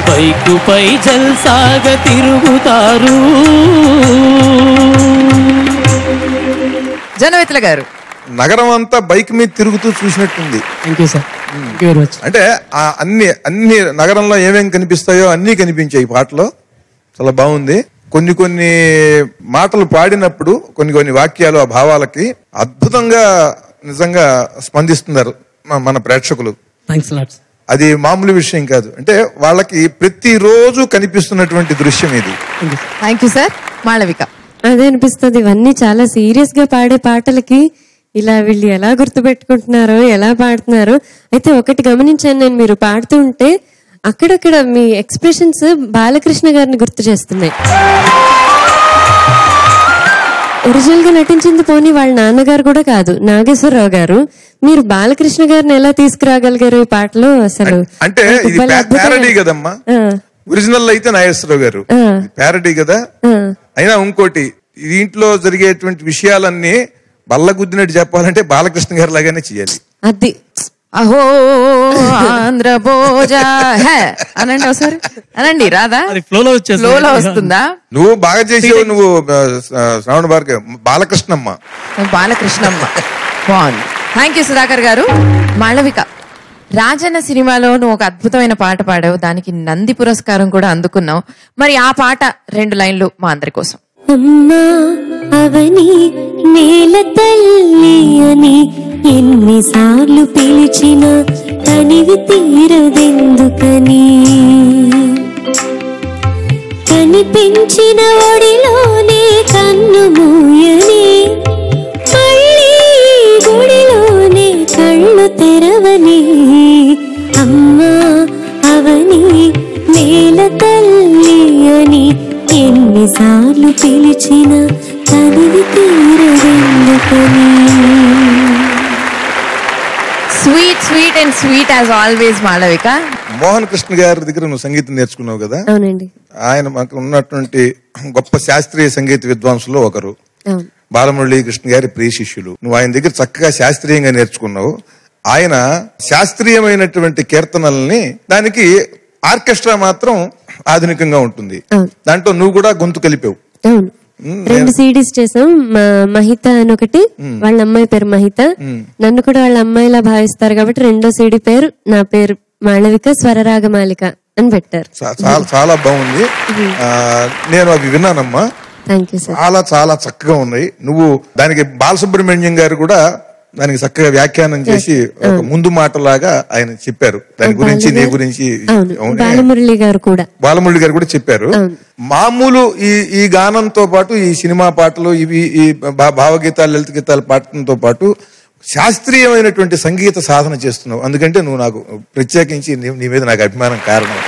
పైకు పై జల్సాగ తిరుగుతారు. జనమిత్ర గారు, నగరం అంతా బైక్ మీద తిరుగుతూ చూసినట్టుంది. Thank you sir, thank you very much. అంటే ఆ అన్ని నగరంలో ఏమేమి కనిపిస్తాయో అన్నీ కనిపించాయి ఈ పాటలో. చాలా బాగుంది. కొన్ని మాటలు పాడినప్పుడు కొన్ని వాక్యాలు ఆ భావాలకి అద్భుతంగా నిజంగా స్పందిస్తున్నారు మన ప్రేక్షకులు. Thanks lot. అది మామూలు విషయం కాదు. అంటే వాళ్ళకి ప్రతిరోజు కనిపిస్తున్నటువంటి దృశ్యం ఇది. Thank you sir. మాళవిక. అదే అనిపిస్తుంది, ఇవన్నీ చాలా సీరియస్ గా పాడే పాటలకి ఇలా వీళ్ళు ఎలా గుర్తుపెట్టుకుంటున్నారో, ఎలా పాడుతున్నారో. అయితే ఒకటి గమనించాను నేను, మీరు పాడుతూ ఉంటే అక్కడక్కడ మీ ఎక్స్ప్రెషన్స్ బాలకృష్ణ గారిని గుర్తు చేస్తున్నాయి. ఒరిజినల్ గా నటించింది పోనీ వాళ్ళ నాన్నగారు కూడా కాదు, నాగేశ్వరరావు గారు. మీరు బాలకృష్ణ గారిని ఎలా తీసుకురాగలిగారు ఈ పాటలో అసలు? అంటే ఇది ప్యారడీ కదమ్మా. ఒరిజినల్ అయితే నాగేశ్వరరావు గారు, ప్యారడీ కదా. అయినా ఇంకోటి, దీంట్లో జరిగేటువంటి విషయాలన్నీ బల్లగుద్దినట్టు చెప్పాలంటే బాలకృష్ణ గారి లాగానే చేయాలి. అది అహో ఆంధ్ర భోజ అనండి ఒకసారి, అనండి. రాదా? ఫ్లోలో వస్తుందా? నువ్వు బాగా చేసావు. నువ్వు శ్రావణ భార్గవి బాలకృష్ణమ్మ. బాలకృష్ణమ్మ బాగుంది. థ్యాంక్ యూ సుధాకర్ గారు. మాళవిక, రాజన్న సినిమాలో నువ్వు ఒక అద్భుతమైన పాట పాడావు, దానికి నంది పురస్కారం కూడా అందుకున్నావు. మరి ఆ పాట 2 లైన్లు మా అందరి కోసం. అమ్మా అవని నేల తల్లి అని ఎన్నిసార్లు పిలిచిన తనివి తీరదెందుకని, కనిపించిన ఒడిలోనే కన్ను మూయని, మళ్ళీ గుడిలోనే కళ్ళు తెరవని. అమ్మా అవని నేల తల్లి అని ఎన్నిసార్లు పిలిచిన తనివి తీరదెందుకని. Sweet and sweet as always Malavika. Mohan Krishna గారి దగ్గర నువ్వు సంగీతం నేర్చుకున్నావు కదా. అవునండి. ఆయన మాకు ఉన్నటువంటి గొప్ప శాస్త్రీయ సంగీత విద్వాంసులో ఒకరు. బాలమురళీ కృష్ణ గారి ప్రియ శిష్యులు. నువ్వు ఆయన దగ్గర చక్కగా శాస్త్రీయంగా నేర్చుకున్నావు. ఆయన శాస్త్రీయమైనటువంటి కీర్తనల్ని, దానికి ఆర్కెస్ట్రా మాత్రం ఆధునికంగా ఉంటుంది. దాంట్లో నువ్వు కూడా గొంతు కలిపావు. 2 CDs చేసాం. మహిత అని ఒకటి, వాళ్ళ అమ్మాయి పేరు మహిత. నన్ను కూడా వాళ్ళ అమ్మాయిలా భావిస్తారు కాబట్టి 2వ CD పేరు నా పేరు మాళవిక స్వరరాగమాలిక అని పెట్టారు. చాలా బాగుంది. నేను అవి విన్నానమ్మా. Thank you sir. చాలా చాలా చక్కగా ఉన్నాయి. నువ్వు దానికి బాలసుబ్రహ్మణ్యం గారు కూడా దానికి చక్కగా వ్యాఖ్యానం చేసి ఒక ముందు మాటలాగా ఆయన చెప్పారు. దాని గురించి నీ గురించి బాలమురళి గారు కూడా చెప్పారు. మామూలు ఈ గానంతో పాటు ఈ సినిమా పాటలు, ఇవి ఈ భావగీతాలు, లలిత గీతాలు పాటలతో పాటు శాస్త్రీయమైనటువంటి సంగీత సాధన చేస్తున్నావు. అందుకంటే నువ్వు నాకు ప్రత్యేకించి నీ మీద నాకు అభిమానం కారణం.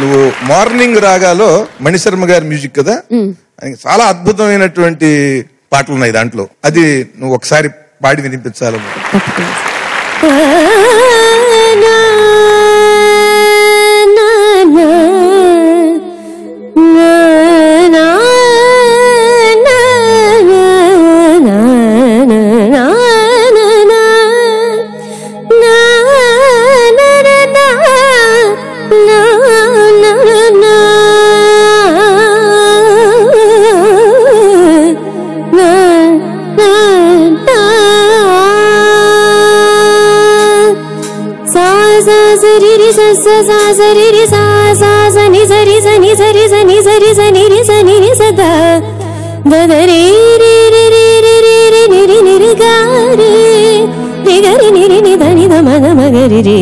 నువ్వు మార్నింగ్ రాగాలో మణిశర్మ గారి మ్యూజిక్ కదా, చాలా అద్భుతమైనటువంటి పాటలు ఉన్నాయి దాంట్లో. అది నువ్వు ఒకసారి పాడి వినిపించాలమ్మా. రి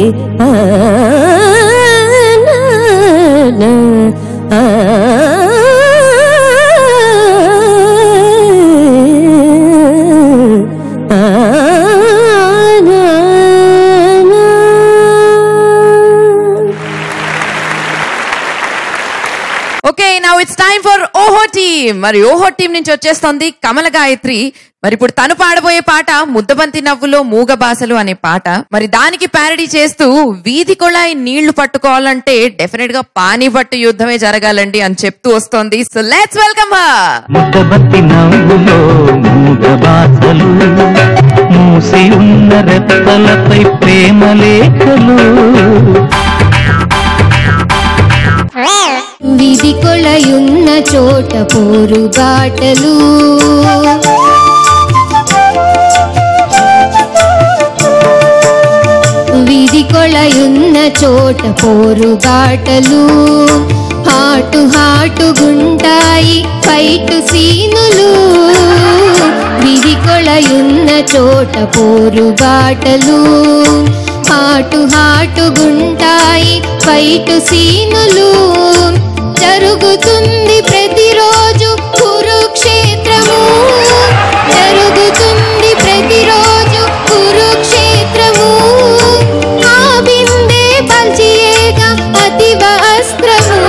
okay, now it's time for ఓహో టీమ్. మరి ఓహో టీం నుంచి వచ్చేస్తోంది కమల గాయత్రి. మరి ఇప్పుడు తను పాడబోయే పాట ముద్దబంతి నవ్వులో మూగ భాషలు అనే పాట. మరి దానికి ప్యారడీ చేస్తూ వీధి కొళాయి నీళ్లు పట్టుకోవాలంటే డెఫినెట్ గా పానీపట్టు యుద్ధమే జరగాలండి అని చెప్తూ వస్తోంది. So let's welcome her. ముద్దబంతి నవ్వులో మూగ భాషలు, మూసి ఉన్న రెప్పలపై ప్రేమ లేఖలు. వీధి కొళయున్న చోట పోరు బాటలు, వీధి కొళయున్న చోట పోరు బాటలు. హాటు హాటు గుంటాయి ఫైటు సీనులు, వీధి కొళయున్న చోట పోరు బాటలు. హాటు హాటు గుంటాయి ఫైటు సీనులు. జరుగుతుంది ప్రతిరోజు కురుక్షేత్రము, జరుగుతుంది ప్రతిరోజు కురుక్షేత్రము. ఆ బిందే పల్చియేగా అతివ అస్త్రము,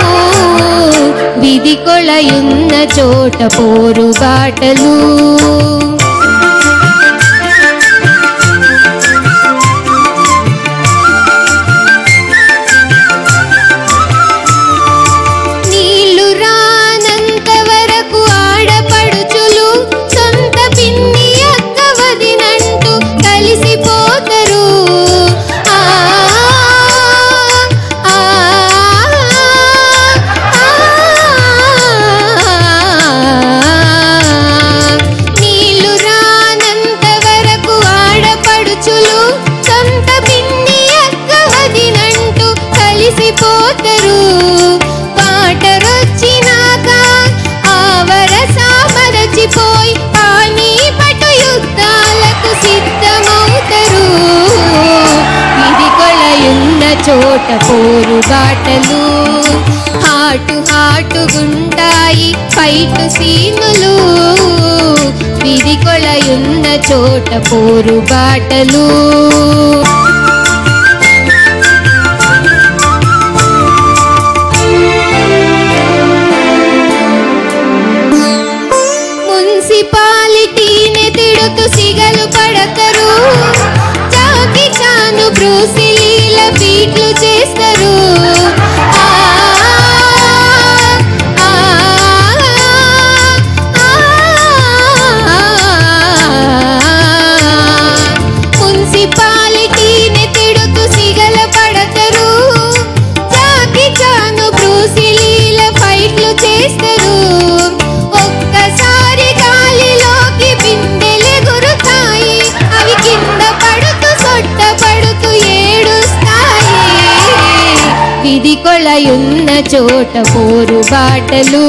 వీధి కొళయున్న చోట పోరు బాటలు. చోట పోరు బాటలు, హాటు హాటు గుంటాయి ఫైటు సీనులు, వీధి కొళయున్న చోట పోరు బాటలు. మున్సిపాలిటీని తిడుతూ సిగలు పడతారు, చాకి చాను బ్రూసిలీల బీట్లు చేస్తారు. మున్సిపాలిటీని తిడుతూ సిగల పడతారు, చాకి చాను బ్రూసిలీల ఫైట్లు చేస్తారు. ఒక్కసారి గాలిలోకి బిందెలు గురుతాయి, అవి కింద పడుతూ సొట్ట పడుతూ ఏడుస్తాయి. వీధి కొళయున్న చోట పోరు బాటలు,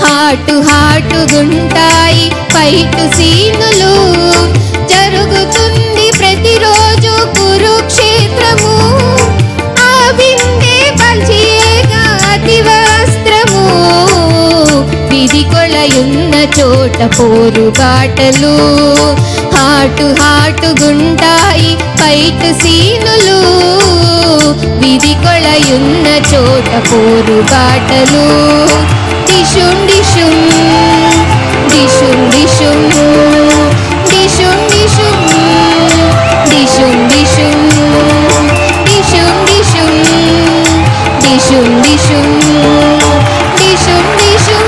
హాటు హాటు గుంటాయి ఫైటు సీనులు. జరుగుతుంది ప్రతిరోజు కురుక్షేత్రము, ఆ బిందే పల్చియేగా అతివ అస్త్రము. వీధి కొళయున్న చోట పోరు బాటలు, హాటు హాటు గుంటాయి ఫైటు సీనులు. వీధి కొళయున్న చోట పోరు బాటలు. డిషుం డిషుం డిషుం డిషుం డిషుం డిషుం డిషుం డిషుం డిషుం డిషుం డిషుం డిషుం డిషుం డిషుం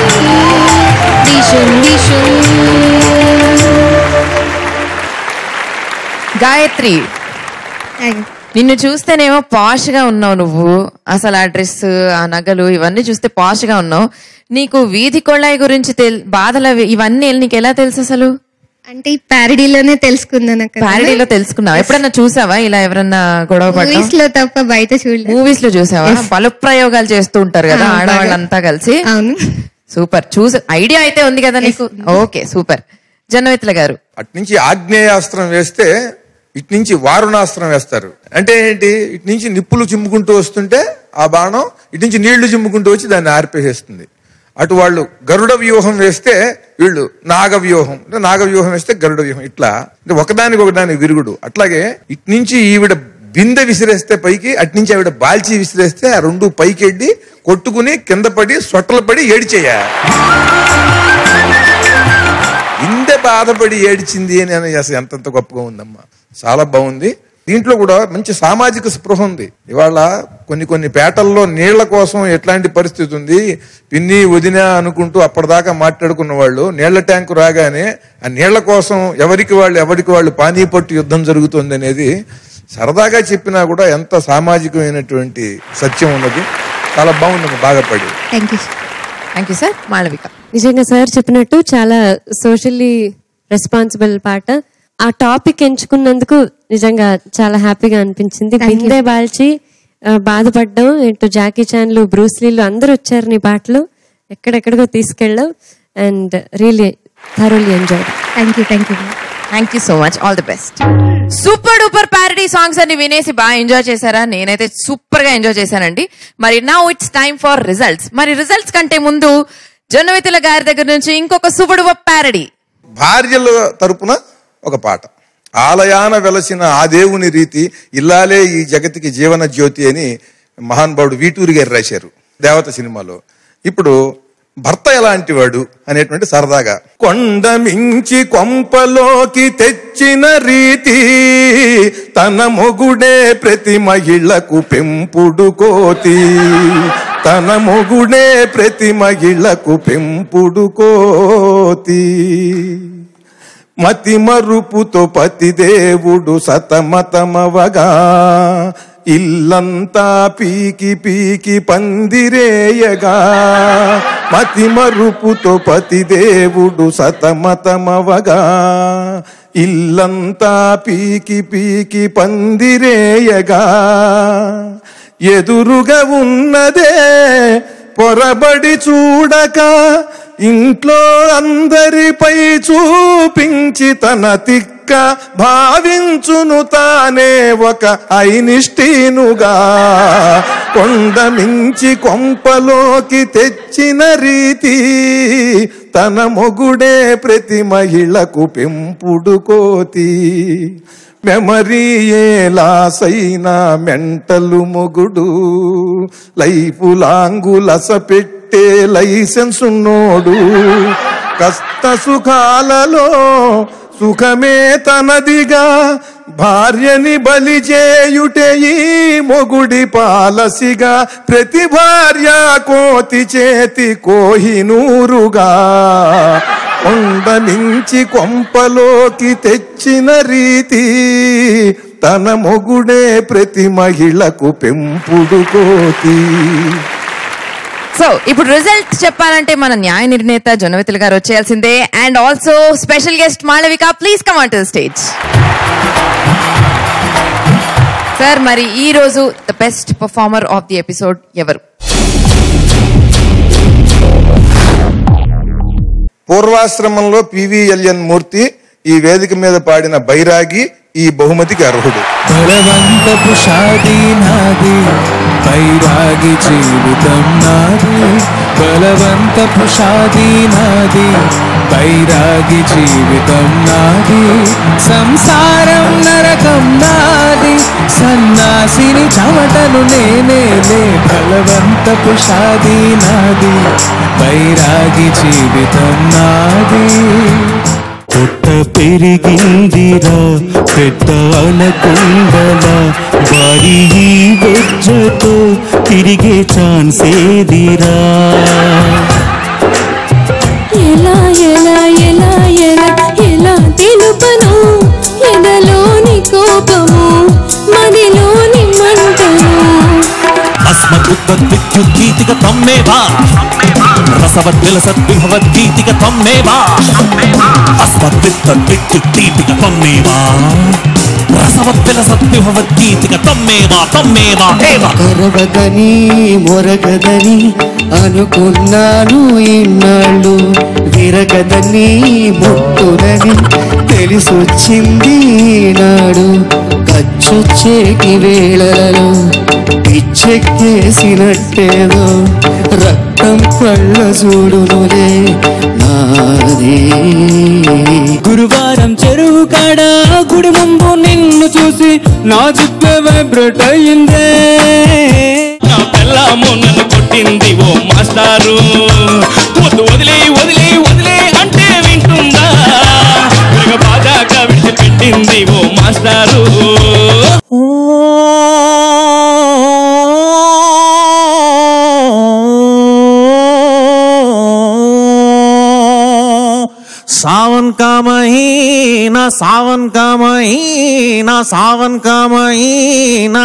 డిషుం డిషుం. గాయత్రి, నిన్ను చూస్తేనేమో పాష్ గా ఉన్నావు నువ్వు. అసలు ఆ డ్రెస్, ఆ నగలు ఇవన్నీ చూస్తే పాష్ గా ఉన్నావు. నీకు వీధి కొళాయి గురించి బాధలు ఇవన్నీ నీకు ఎలా తెలుసు అసలు? అంటే ఈ ప్యారడీలోనే తెలుసుకున్నాను. ప్యారడీలో తెలుసుకున్నావు? ఎప్పుడన్నా చూసావా ఇలా ఎవరన్నా గొడవ పడడం? మూవీస్ లో తప్ప బయట చూడలేదు. మూవీస్ లో చూసావా? పలు ప్రయోగాలు చేస్తూ ఉంటారు కదా ఆడవాళ్ళంతా కలిసి. అవును, సూపర్. చూసి ఐడియా అయితే ఉంది కదా నీకు. Okay, super. జనమిత్ల గారు, అట్నుంచి ఆగ్నేయాస్త్రం వేస్తే ఇటు నుంచి వారుణాస్త్రం వేస్తారు. అంటే ఏంటి? ఇటు నుంచి నిప్పులు చిమ్ముకుంటూ వస్తుంటే ఆ బాణం ఇటు నుంచి నీళ్లు చిమ్ముకుంటూ వచ్చి దాన్ని ఆర్పేసేస్తుంది. అటు వాళ్ళు గరుడ వ్యూహం వేస్తే వీళ్ళు నాగవ్యూహం, నాగవ్యూహం వేస్తే గరుడ వ్యూహం. ఇట్లా ఒకదానికి ఒకదాని విరుగుడు. అట్లాగే ఇటు నుంచి ఈవిడ బిందె విసిరేస్తే పైకి, అట్నుంచి ఆవిడ బాల్చి విసిరేస్తే ఆ రెండు పైకెళ్ళి కొట్టుకుని కింద పడి సొట్టలు పడి ఏడిచేయ. బిందె బాధపడి ఏడిచింది అని అసలు ఎంతంత గొప్పగా ఉందమ్మా. చాలా బాగుంది. దీంట్లో కూడా మంచి సామాజిక స్పృహ ఉంది. ఇవాళ కొన్ని పేటల్లో నీళ్ల కోసం ఎట్లాంటి పరిస్థితి ఉంది, పిన్ని వదిన అనుకుంటూ అప్పటిదాకా మాట్లాడుకున్న వాళ్ళు నీళ్ల ట్యాంకు రాగానే ఆ నీళ్ల కోసం ఎవరికి వాళ్ళు పానీపట్టు యుద్ధం జరుగుతుంది అనేది సరదాగా చెప్పినా కూడా ఎంత సామాజికమైనటువంటి సత్యం ఉన్నది. చాలా బాగుందమ్మా, బాగా పడి. Thank you sir. మాళవిక, నిజంగా సార్ చెప్పినట్టు చాలా సోషల్లీ రెస్పాన్సిబుల్ పాట. ఆ టాపిక్ ఎంచుకున్నందుకు నిజంగా చాలా హ్యాపీగా అనిపించింది. బిందె బాల్చి బాధపడ్డం, ఇటు జాకీ చాన్లు, బ్రూస్లీలు అందరూ వచ్చారు నీ పాటలు, ఎక్కడెక్కడికో తీసుకెళ్ళావు. And really thoroughly enjoy. Thank you so much. All the best. Super duper parody songs అన్ని వినేసి బాగా ఎంజాయ్ చేశారా? నేనైతే సూపర్ గా ఎంజాయ్ చేశానండి. మరి now it's time for results. మరి రిజల్ట్స్ కంటే ముందు జొన్నవితుల గారి దగ్గర నుంచి ఇంకొక సూపర్ డూపర్ ప్యారడీ. భార్యల తరపున ఒక పాట. ఆలయాన వెలసిన ఆ దేవుని రీతి ఇల్లాలే ఈ జగతికి జీవన జ్యోతి అని మహానుభావుడు వీటూరి గారు రాశారు దేవత సినిమాలో. ఇప్పుడు భర్త ఎలాంటి వాడు అనేటువంటి సరదాగా, కొండ మించి కొంపలోకి తెచ్చిన రీతి తన మొగుడే ప్రతి మహిళకు పెంపుడు కోతి, తన మొగుడే ప్రతి మహిళకు పెంపుడు కోతి, మతి మరుపుతో పతిదేవుడు సతమతమవగా ఇల్లంతా పీకి పీకి పందిరేయగా, మతి మరుపుతో పతిదేవుడు సతమతమవగా ఇల్లంతా పీకి పీకి పందిరేయగా, ఎదురుగా ఉన్నదే పొరబడి చూడక ఇంట్లో అందరిపై చూపించి తన తిక్క భావించును తానే ఒక ఐనిష్టీనుగా, కొండ మించి కొంపలోకి తెచ్చిన రీతి తన మొగుడే ప్రతి మహిళకు పెంపుడు కోతి, మెమరీ ఏ లాసైనా మెంటలు మొగుడు, లైఫ్ లాంగు లస పెట్టే లైసెన్స్ ఉన్నోడు, కష్ట సుఖాలలో సుఖమే తనదిగా భార్యని బలి చేయుటే ఈ మొగుడి పాలసిగా, ప్రతి భార్య కోతి చేతి కోహినూరుగా, కొండ నుంచి కొంపలోకి తెచ్చిన రీతి తన మొగుడే ప్రతి మహిళకు పెంపుడు కోతి. సో ఇప్పుడు రిజల్ట్ చెప్పాలంటే మన న్యాయ నిర్ణేత జొన్నవితుల గారు వచ్చేయాల్సిందే. And also special guest Malavika, please come on to the stage. Sir, మరి ఈ రోజు the best performer of the episode ఎవరు? పూర్వాశ్రమంలో పివిఎల్ఎన్ మూర్తి ఈ వేదిక మీద పాడిన బైరాగి ఈ బహుమతికి అర్హుడు. బలవంతపు షాదీ నాది, బైరాగి జీవితం నాది, బలవంతపు షాదీ నాది, బైరాగి జీవితం నాది, సంసారం నరకం నాది, సన్నాసిని చెమటను నేనేలే, బలవంతపు షాదీ నాది, బైరాగి జీవితం నాది. పుట్ట పెరిగిందిరా పెద్ద అనకుండలా, వారి ఈ వెజ్జతో తిరిగే ఛాన్స్ ఏదిరా, ఎలా ఎలా ఎలా ఎలా ఎలా తెలుపను ఎదలోని కోపము మదిలోని మంటను, అస్మద్విద్యుద్గీతిక తమ్మేవా రసవద్విలసద్విభవద్గీతిక తమ్మేవా, అస్మద్విద్యుద్గీతిక తమ్మేవా రసవద్విలసద్విభవద్గీతిక తమ్మేవా తమ్మేవా ఏవా. కరవదని మొరగదని అనుకున్నాను ఇన్నాళ్ళు, విరగదని ముట్టుదని తెలిసొచ్చింది నాడు, ఖర్చొచ్చేకి వేళలలో పిచ్చెక్కేసినట్టేదో రక్తం కళ్ళ చూడునులే నాదే. గురువారం చెరువు కాడ గుడి ముందు నిన్ను చూసి నా చుట్టూ వైబ్రేట్ అయ్యిందే. నా పెళ్ళాము నన్ను కొట్టింది ఓ మాస్టారు, వద్దు వదిలే వదిలే వదిలే అంటే వింటుందా, బాధాగా విడిచిపెట్టింది ఓ మాస్టారు. सावन का महीना, सावन का महीना, सावन का महीना.